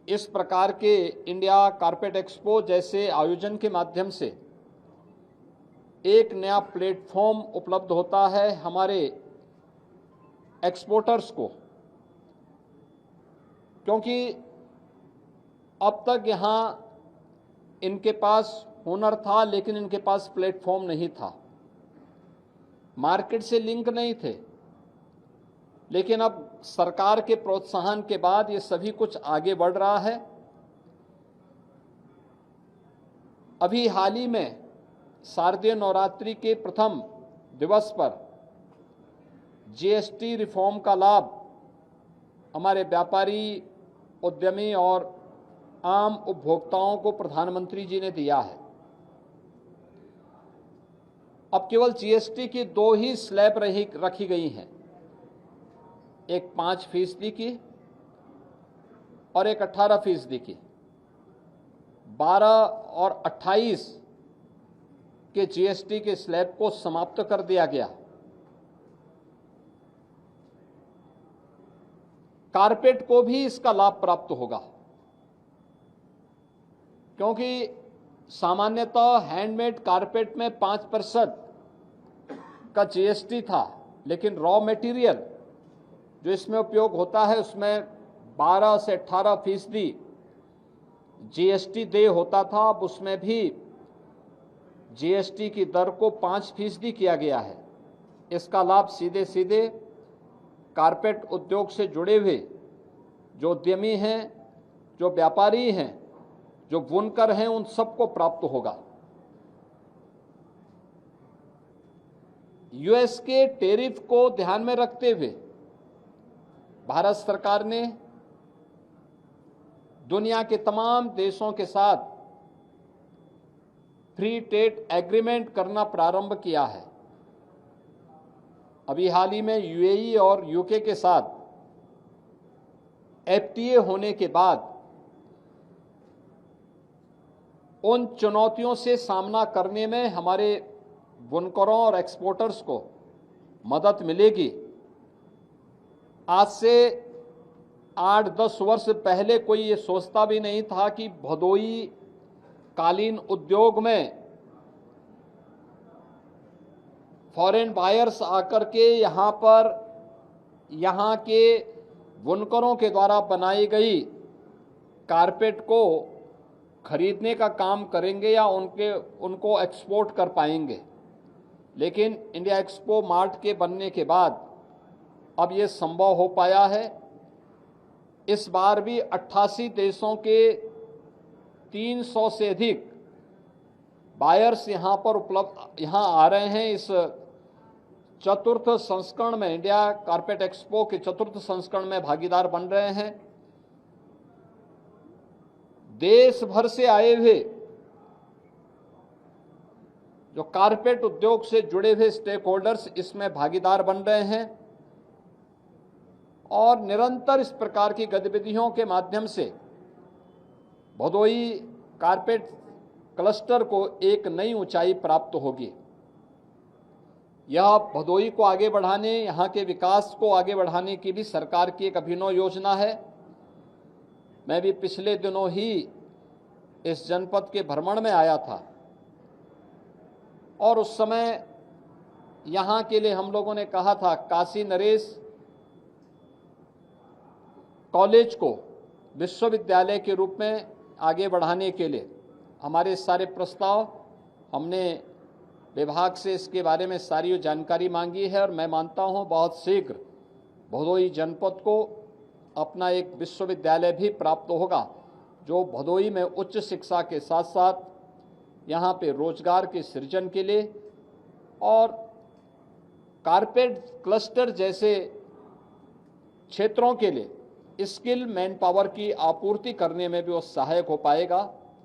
इस प्रकार के इंडिया कारपेट एक्सपो जैसे आयोजन के माध्यम से एक नया प्लेटफॉर्म उपलब्ध होता है हमारे एक्सपोर्टर्स को, क्योंकि अब तक यहाँ इनके पास हुनर था लेकिन इनके पास प्लेटफॉर्म नहीं था, मार्केट से लिंक नहीं थे। लेकिन अब सरकार के प्रोत्साहन के बाद ये सभी कुछ आगे बढ़ रहा है। अभी हाल ही में शारदीय नवरात्रि के प्रथम दिवस पर जीएसटी रिफॉर्म का लाभ हमारे व्यापारी, उद्यमी और आम उपभोक्ताओं को प्रधानमंत्री जी ने दिया है। अब केवल जीएसटी की 2 ही स्लैब रखी गई हैं, एक 5% की और एक 18% की। 12 और 28 के जीएसटी के स्लैब को समाप्त कर दिया गया। कारपेट को भी इसका लाभ प्राप्त होगा, क्योंकि सामान्यतः हैंडमेड कारपेट में 5% का जीएसटी था, लेकिन रॉ मटेरियल जो इसमें उपयोग होता है उसमें 12 से 18% जीएसटी देय होता था। अब उसमें भी जीएसटी की दर को 5% किया गया है। इसका लाभ सीधे सीधे कारपेट उद्योग से जुड़े हुए जो उद्यमी हैं, जो व्यापारी हैं, जो बुनकर हैं, उन सबको प्राप्त होगा। यूएस के टैरिफ को ध्यान में रखते हुए भारत सरकार ने दुनिया के तमाम देशों के साथ फ्री ट्रेड एग्रीमेंट करना प्रारंभ किया है। अभी हाल ही में यूएई और यूके के साथ एफटीए होने के बाद उन चुनौतियों से सामना करने में हमारे बुनकरों और एक्सपोर्टर्स को मदद मिलेगी। आज से 8-10 वर्ष पहले कोई ये सोचता भी नहीं था कि भदोई कालीन उद्योग में फॉरेन बायर्स आकर के यहाँ के बुनकरों के द्वारा बनाई गई कारपेट को खरीदने का काम करेंगे या उनको एक्सपोर्ट कर पाएंगे। लेकिन इंडिया एक्सपो मार्ट के बनने के बाद अब ये संभव हो पाया है। इस बार भी 88 देशों के 300 से अधिक बायर्स यहाँ आ रहे हैं। इस चतुर्थ संस्करण में, इंडिया कारपेट एक्सपो के चतुर्थ संस्करण में भागीदार बन रहे हैं। देश भर से आए हुए जो कारपेट उद्योग से जुड़े हुए स्टेक होल्डर्स इसमें भागीदार बन रहे हैं और निरंतर इस प्रकार की गतिविधियों के माध्यम से भदोई कारपेट क्लस्टर को एक नई ऊंचाई प्राप्त होगी। यह भदोई को आगे बढ़ाने, यहाँ के विकास को आगे बढ़ाने की भी सरकार की एक अभिनव योजना है। मैं भी पिछले दिनों ही इस जनपद के भ्रमण में आया था और उस समय यहाँ के लिए हम लोगों ने कहा था काशी नरेश कॉलेज को विश्वविद्यालय के रूप में आगे बढ़ाने के लिए हमारे सारे प्रस्ताव, हमने विभाग से इसके बारे में सारी जानकारी मांगी है और मैं मानता हूँ बहुत शीघ्र भदोई जनपद को अपना एक विश्वविद्यालय भी प्राप्त होगा, जो भदोई में उच्च शिक्षा के साथ साथ यहाँ पे रोजगार के सृजन के लिए और कारपेट क्लस्टर जैसे क्षेत्रों के लिए स्किल मैन पावर की आपूर्ति करने में भी वो सहायक हो पाएगा।